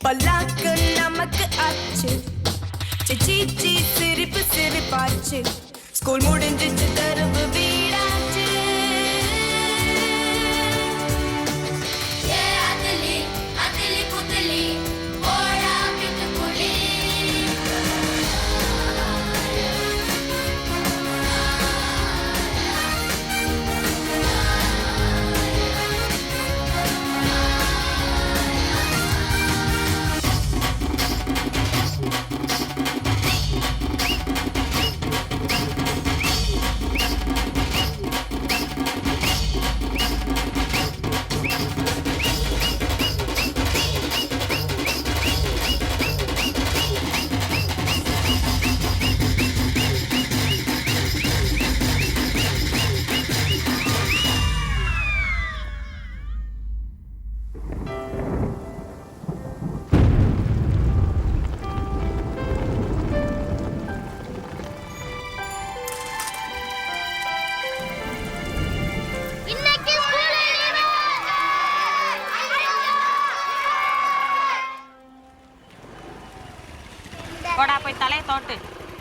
பல்லாக்கு நமக்கு ஆச்சு, சீச்சி சிரிப்பு சிரிப்பாச்சு, ஸ்கூல் முடிஞ்சிச்சு கருவு வீடாச்சு. போடா போய் தலைய தோட்டு.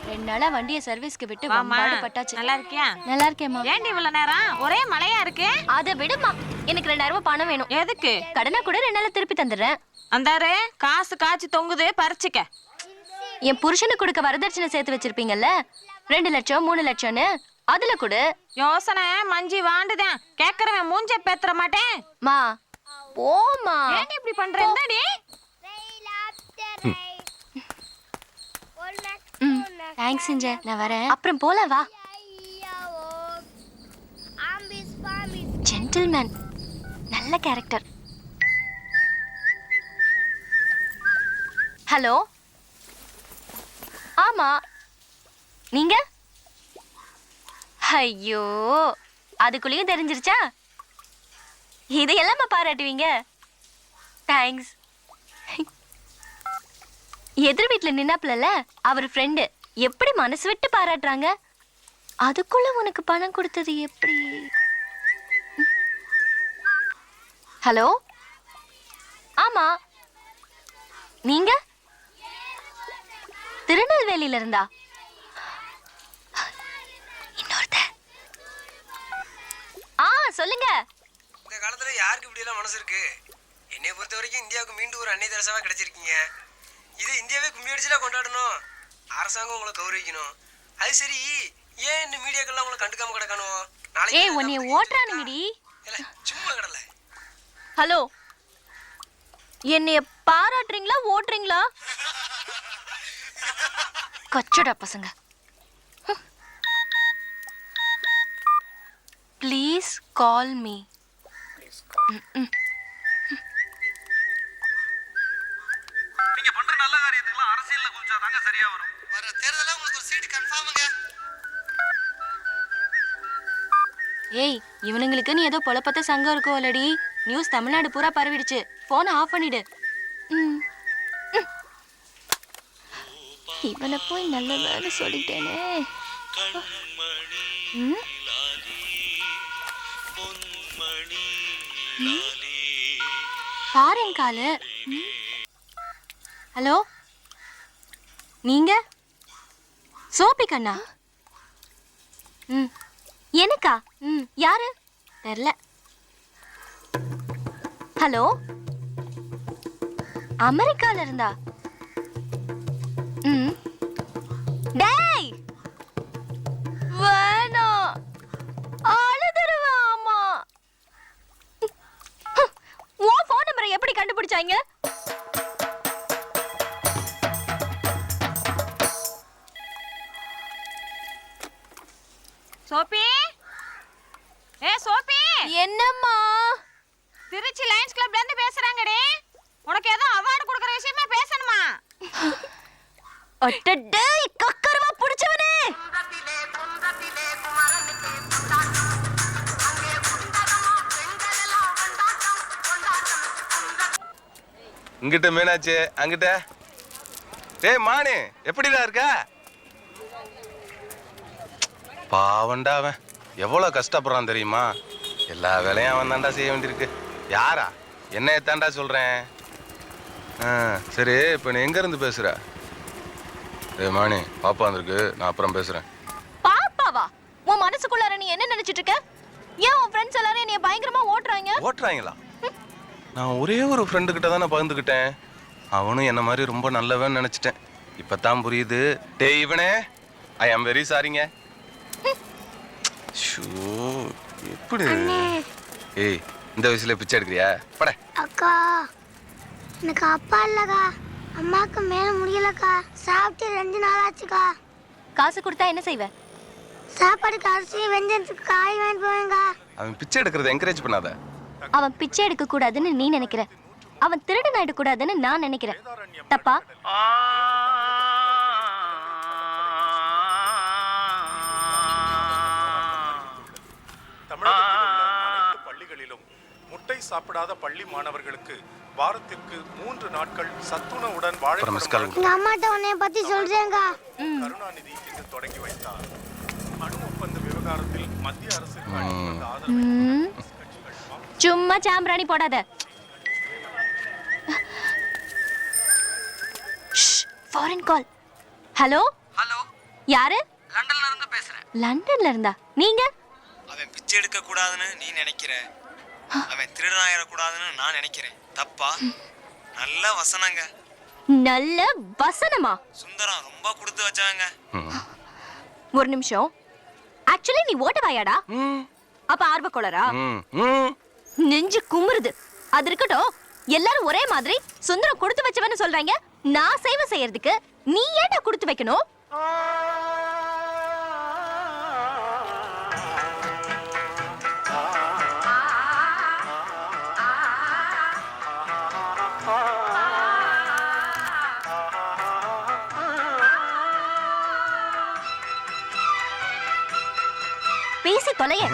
2 நாளா வண்டியை சர்வீஸ்க்கு விட்டு வம்பாடு பட்டாச்சு. நல்லா இருக்கியா? நல்லா இருக்கேம்மா. ஏண்டி இவ்வளவு நேரம் ஒரே மழையா இருக்கு? அத விடுமா, எனக்கு 2000 ரூபாய் பணம் வேணும். எதுக்கு? கடனா கூட 2 நாள்ல திருப்பி தந்துடுறேன். அந்தாரு காசு காய்ச்சி தொங்குது, பறிச்சுக்க. என் புருஷனுக்கு கொடுக்க வரதட்சணை சேர்த்து வச்சிருப்பீங்கல்ல, 2 லட்சம் 3 லட்சம்னு, அதுல கூட யோசனை மஞ்சி வாண்டுதான். கேக்குறவன் மூஞ்ச பேத்துற மாட்டேன். மா போமா. ஏண்டி இப்படி பண்ற? என்னடி? தேங்க்ஸ் இஞ்ச, நான் வரேன். அப்புறம் போல வா. ஜென்டில்மேன், நல்ல கேரக்டர். ஹலோ, ஆமா நீங்க? ஐயோ, அதுக்குள்ளேயும் தெரிஞ்சிருச்சா? இதையெல்லாம் பாராட்டுவீங்க. தேங்க்ஸ். எதிர் வீட்டுல நின்னாப்ல அவர் ஃப்ரெண்டு, எப்படி மனசு விட்டு பாராட்டுறாங்க. அதுக்குள்ள உனக்கு பணம் கொடுத்தது எப்படி? ஹலோ, ஆமா நீங்க? திருநெல்வேலியில இருந்தா? இன்னொருத்த சொல்லுங்க. இந்த காலத்துல யாருக்கு இப்படி எல்லாம் மனசு இருக்கு? என்னைய பொறுத்த வரைக்கும் இந்தியாவுக்கு மீண்டும் ஒரு அன்னை தெரசாவா கிடைச்சிருக்கீங்க. இது இந்தியாவே கும்மி அடிச்சுலாம் கொண்டாடணும். அரசாங்கம் உங்களை கௌரவிக்கணும். அது சரி, ஏன் இந்த மீடியாக்கெல்லாம் உங்களை கண்டுக்காம கிடக்கணும்? ஏய், உன்னைய ஓட்றானுங்கடி. சும்மா கடல. ஹலோ, என்னைய பாராட்டுறீங்களா ஓட்றீங்களா? கச்சடா பசங்க. Please call me. நீங்க பண்ற நல்ல காரியத்துக்கு அரசியல்ல குதிச்சாதாங்க சரியா வரும். வர தேர்தல்ல உங்களுக்கு ஒரு சீட் கன்ஃபார்ம்ங்க. ஏய், இவனுங்களுக்கு நீ ஏதோ பொலப்பத்த சங்கம் இருக்கோலடி. நியூஸ் தமிழ்நாடு பூரா பரவிடுச்சு. போனை ஆஃப் பண்ணிடு. இவனை போய் நல்ல வேலை சொல்லிட்டேனே. பாருங்க காலு. ஹலோ, நீங்க? சோபி கண்ணா? எனக்கா? யாரு தெரியல. ஹலோ, அமெரிக்கால இருந்தா? டேய் வேணாம், அழுதுருவேன். ஆமா, உன் ஃபோன் நம்பரை எப்படி கண்டுபிடிச்சாங்க? சோபி, ஏ சோபி. என்னம்மா? திருச்சி லயன்ஸ் கிளப்ல இருந்து பேசுறாங்கடி. உனக்கு ஏதோ அவார்டு கொடுக்கற விஷயமா பேசணுமா? அட்டடே, கக்கரவா புடிச்சவனே. இங்கிட்ட மீனாச்சு, அங்கிட்ட. டேய் மானே, எப்படிடா இருக்க? பாவண்டா, அவன் எவ்வளவு கஷ்டப்படுறான் தெரியுமா? எல்லா வேலையும் அவன் தாண்டா செய்ய வேண்டியிருக்கு. யாரா? என்னைய தாண்டா சொல்றேன். சரி இப்போ நீ எங்கேருந்து பேசுகிற? மாணி பாப்பா வந்திருக்கு, நான் அப்புறம் பேசுகிறேன். பாப்பாவா? உன் மனசுக்குள்ளார நீ என்ன நினைச்சிட்டு இருக்க? ஏன் உன் ஃப்ரெண்ட்ஸ் எல்லாரும் என்னைய பயங்கரமா ஓட்டுறாங்களா? நான் ஒரே ஒரு ஃப்ரெண்டு கிட்ட தானே பகிர்ந்துக்கிட்டேன். அவனும் என்ன மாதிரி ரொம்ப நல்லவன்னு நினச்சிட்டேன். இப்போ தான் புரியுது. டேய் இவனே, ஐ ஆம் வெரி சாரிங்க. ஷோ எப்படி? ஏய் இந்த வயசுல பிச்சை எடுக்கிறியா? பட. அக்கா எனக்கு அப்பா இல்லக்கா, அம்மாவுக்கு மேல முடியலக்கா, சாப்பிட்டு 2 நாள் ஆச்சுக்கா. காசு கொடுத்தா என்ன செய்வ? சாப்பாடுக்கு அரிசி வெஞ்சத்துக்கு காய் வாங்கி போவேங்க. அவன் பிச்சை எடுக்கிறத என்கரேஜ் பண்ணாத. அவன் பிச்சை எடுக்க கூடாதுன்னு நீ நினைக்கிற, அவன் திருடன் ஆயிட கூடாதுன்னு நான் நினைக்கிறேன். தப்பா? தமிழகத்தில் உள்ள அனைத்து பள்ளிகளிலும் முட்டை சாப்பிடாத பள்ளி மாணவர்களுக்கு வாரத்திற்கு 3 நாட்கள் சத்துணவுடன் வாழைப்பழம் எங்க அம்மாட்ட உன்னை பத்தி சொல்றேங்க. கருணாநிதி இங்கு தொடங்கி வைத்தார். அணு ஒப்பந்த விவகாரத்தில் மத்திய அரசு சும்மா சாம்பிராணி போடாத. ஃபாரின் கால். ஹலோ ஹலோ, யாரு? லண்டன்ல இருந்து பேசுறேன். லண்டன்ல இருந்தா? நீங்க? அவன் பிச்சை எடுக்க கூடாதுன்னு நீ நினைக்கிற, அவன் திருடனாயிர கூடாதுன்னு நான் நினைக்கிறேன். தப்பா? நல்ல வசனங்க. நல்ல வசனமா? சுந்தரம் ரொம்ப கொடுத்து வச்சவங்க. ஒரு நிமிஷம். ஆக்சுவலி நீ ஓட்டவாயாடா? அப்ப ஆர்வ கோளரா? நெஞ்சு குமுறுது. அது இருக்கட்டும், எல்லாரும் ஒரே மாதிரி சுந்தரம் கொடுத்து வச்சவன்னு சொல்றாங்க. நான் சேவை செய்யறதுக்கு நீ ஏன்டா கொடுத்து வைக்கணும்? பேசி தொலைய.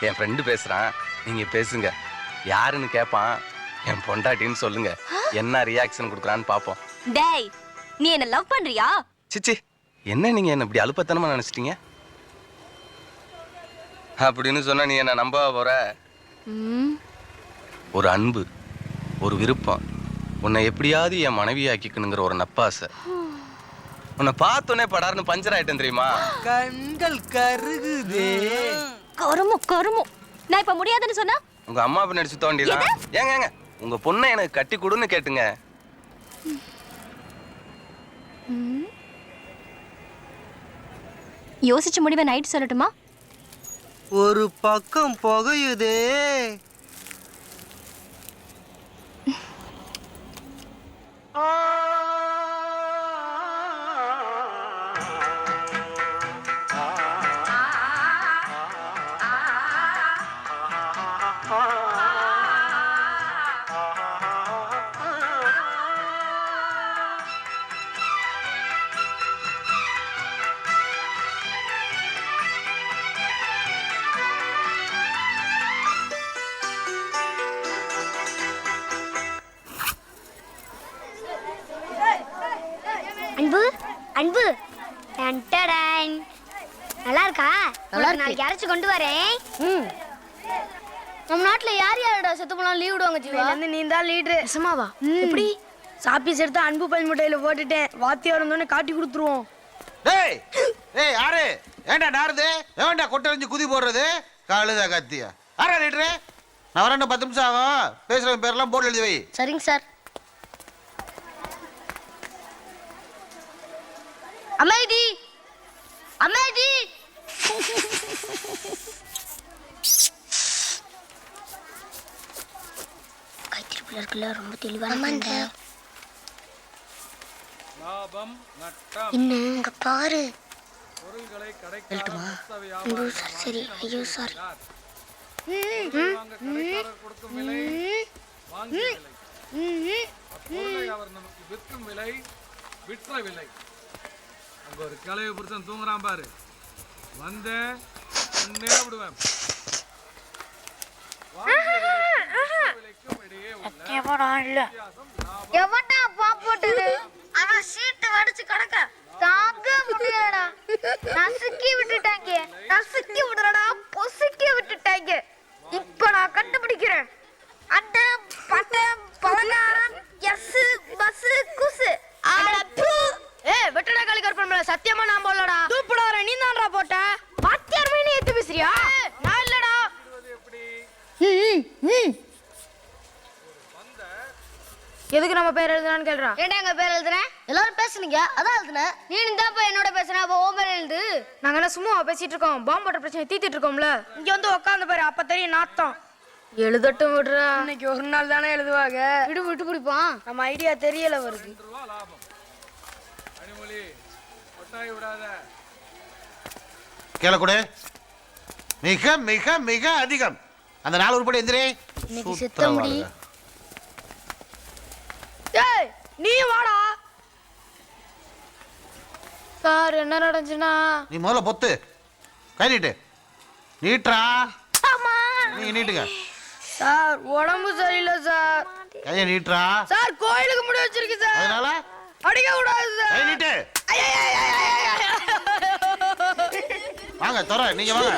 என் ஃப்ரெண்டு பேசுறான், நீங்க பேசுங்க. யாருன்னு கேட்பான். என் பொண்டாட்டின்னு சொல்லுங்க. என்ன ரியாக்ஷன் கொடுக்குறான்னு பாப்போம். டேய், நீ என்ன லவ் பண்றியா? சிச்சி, என்ன நீங்க என்ன இப்படி அலுப்பத்தனமா நினைச்சிட்டீங்க? அப்படின்னு சொன்னா நீ என்ன நம்ப போற? ஒரு அன்பு, ஒரு விருப்பம், உன்னை எப்படியாவது என் மனைவி ஆக்கிக்கணுங்கிற ஒரு நப்பாசை. உன்னை பார்த்தோன்னே படாருன்னு பஞ்சர் ஆயிட்டேன் தெரியுமா? கண்கள் கருகுதே. கருமோ. நான் இப்ப முடியாதுன்னு சொன்னா உங்க அம்மா பின்னாடி சுத்த வேண்டியதான். ஏங்க உங்க பொண்ணை எனக்கு கட்டி கொடுன்னு கேட்டுங்க. யோசிச்சு முடிவை நைட் சொல்லட்டுமா? ஒரு பக்கம் புகையுதே. அன்பு அன்பு டன்டடன். நல்லா இருக்கா? நாளைக்கு அரைச்சு கொண்டு வரேன். நம்ம நாட்டுல யார் யாரோட செத்து போனா லீவ் விடுவாங்க ஜீவா? நீ தான் லீடர். சும்மாவா? எப்படி? சாப்பீஸ் எடுத்து அன்பு பல் முட்டையில போட்டுட்டேன். வாத்தியார் வந்தோடனே காட்டி கொடுத்துருவோம். டேய் டேய் யாரு? ஏண்டா நாருது? எவன்டா கொட்டறிஞ்சு குதி போடுறது? காலுதா கத்தியா? ஆரா லீடரு? நான் வரேன், 10 நிமிஷம் ஆகும். பேசுறவங்க பேரெல்லாம் போர்டு எழுதி வை. சரிங்க சார். அமைதி அமைதி. கைத்திரி பிள்ளை இருக்குல்ல, ரொம்ப தெளிவான இன்னும் இங்க பாரு. சரி. ஐயோ சார். அங்க ஒரு கிளைய புருஷன் தூங்குறான் பாரு, வந்தேன் விடுவேன். எவன்டா பாப் போட்டது? அவன் சீட்டு வடிச்சு கிடக்க தாங்க முடியலடா. நசுக்கி விடுறடா, பொசுக்கி விட்டுட்டாங்க. இப்ப நான் கண்டுபிடிக்கிறேன். அண்டம் பட்டம் பலகாரம் எஸ் எதுக்கு நம்ம பேர் எழுதுனான்னு கேள்றான். ஏன்டா எங்க பேர் எழுதுறேன்? எல்லாரும் பேசுனீங்க அதான் எழுதுனேன். நீ தான் போய் என்னோட பேசுன, அப்போ உன் பேர் எழுது. நாங்க என்ன சும்மா பேசிட்டு இருக்கோம், பாம்பு போட்ட பிரச்சனை தீர்த்துட்டு இருக்கோம்ல. இங்க வந்து உட்காந்து பாரு, அப்ப தெரியும் நாத்தம். எழுதட்டும் விடுறா, இன்னைக்கு ஒரு நாள் தானே எழுதுவாங்க. விட்டு பிடிப்பான். நம்ம ஐடியா தெரியல வருது. கேளக்கூட மிக மிக மிக அதிகம். அந்த 4 உருப்படி எந்திரே. இன்னைக்கு செத்த முடி. ஏய் நீ வாடா. சார் என்ன நடந்துச்சுன்னா? நீ முதல்ல பொத்து கை நீட்டு. நீட்ரா. நீ நீட்டுங்க. சார் உடம்பு சரியில்லை சார். கையை நீட்ரா. சார் கோயிலுக்கு முடி வச்சிருக்கு சார், அதனால அடிக்க கூடாது சார். கை நீட்டு. வாங்க தர நீங்க வாங்க.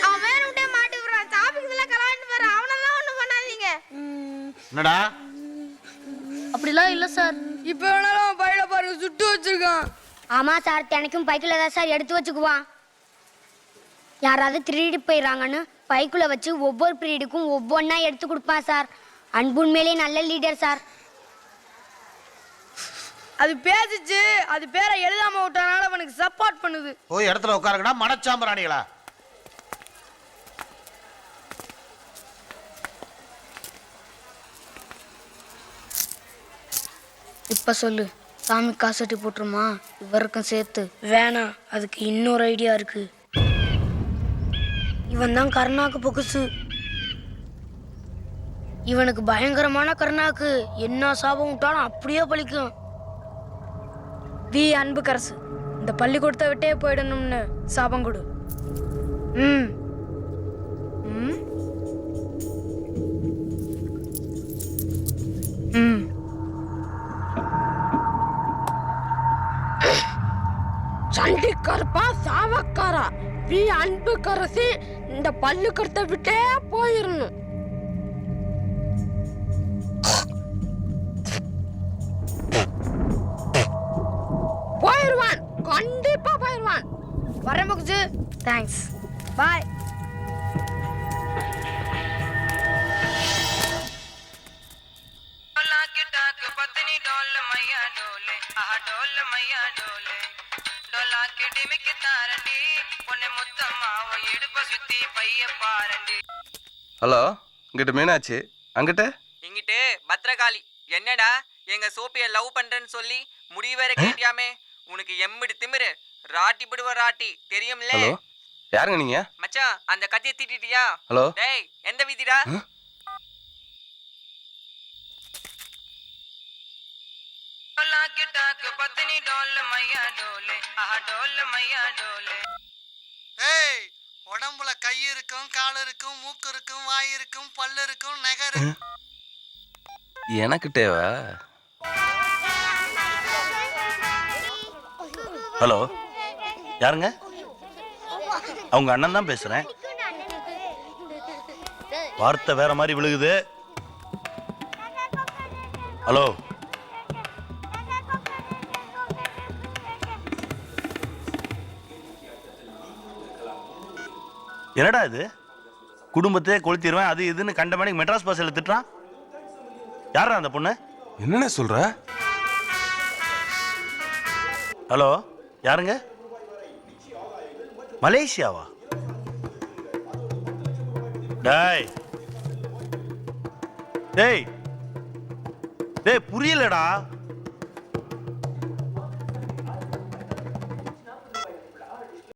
அவன் வேற விட்டே மாட்டி விடுறான். சாப்பிடுறதுல கலாய்ட்டு பாரு, அவனெல்லாம் ஒண்ணும் பண்ணாதீங்க. என்னடா? அப்படிலாம் இல்ல சார். இப்ப வேணாலும் பையில பாருங்க சுட்டு வச்சிருக்கான். ஆமா சார், தினைக்கும் பைக்குல தான் சார் எடுத்து வச்சுக்குவான். யாராவது திருடி போயிடறாங்கன்னு பைக்குள்ள வச்சு ஒவ்வொரு பீரியடுக்கும் ஒவ்வொன்றா எடுத்து கொடுப்பான் சார். அன்புண்மையிலே நல்ல லீடர் சார். அது பேசிச்சு, அது பேரை எழுதாம விட்டனால அவனுக்கு சப்போர்ட் பண்ணுது. போய் இடத்துல உட்காருங்கடா மடச்சாம்பராணிகளா. இப்ப சொல்லு, சாமி காசட்டி போட்டுருமா இவருக்கும் சேர்த்து? வேணாம், அதுக்கு இன்னொரு ஐடியா இருக்கு. இவன் தான் கருணாக்கு பொக்குசு. இவனுக்கு பயங்கரமான கருணாக்கு என்ன சாபம் விட்டாலும் அப்படியே பலிக்கும். வி அன்புக்கரசு, இந்த பள்ளிக்கூடத்தை விட்டே போயிடணும்னு சாபம் கொடு. ம் ம் ம் சண்டி கருப்பா சாவக்காரா வி அன்புக்கரசி இந்த பள்ளிக்கூடத்தை விட்டே போயிடணும். போயிடுவான், கண்டிப்பா போயிடுவான். வரேன் முகுஜு. தேங்க்ஸ், பாய். ஹலோ, இங்கிட்ட மீனாட்சி, அங்கிட்ட இங்கிட்டு பத்ரகாளி. என்னடா எங்க சோப்பிய லவ் பண்றேன்னு சொல்லி முடிவு வேற கேட்டியாமே? உனக்கு எம்பிடு திமிரு. ராட்டி பிடுவ ராட்டி தெரியும்ல. ஹலோ, யாருங்க நீங்க? மச்சான் அந்த கத்தியை தீட்டிட்டியா? ஹலோ, டேய் எந்த வீதிடா? ஏய், உடம்புல கை இருக்கும், கால் இருக்கும், மூக்கு இருக்கும், வாய் இருக்கும், பல்லு இருக்கும், நகை இருக்கும். எனக்கு தேவை. ஹலோ, யாருங்க? அவங்க அண்ணன் தான் பேசுறேன். வார்த்தை வேற மாதிரி விழுகுது. ஹலோ, என்னடா இது? குடும்பத்தையே கொளுத்திடுவேன் அது இதுன்னு கண்ட மணிக்கு மெட்ராஸ் பாஸ்ல திட்டுறான். யாரா அந்த பொண்ணு? என்னென்ன சொல்ற? ஹலோ, யாருங்க? மலேசியாவா? டேய் டேய் டேய், புரியலடா.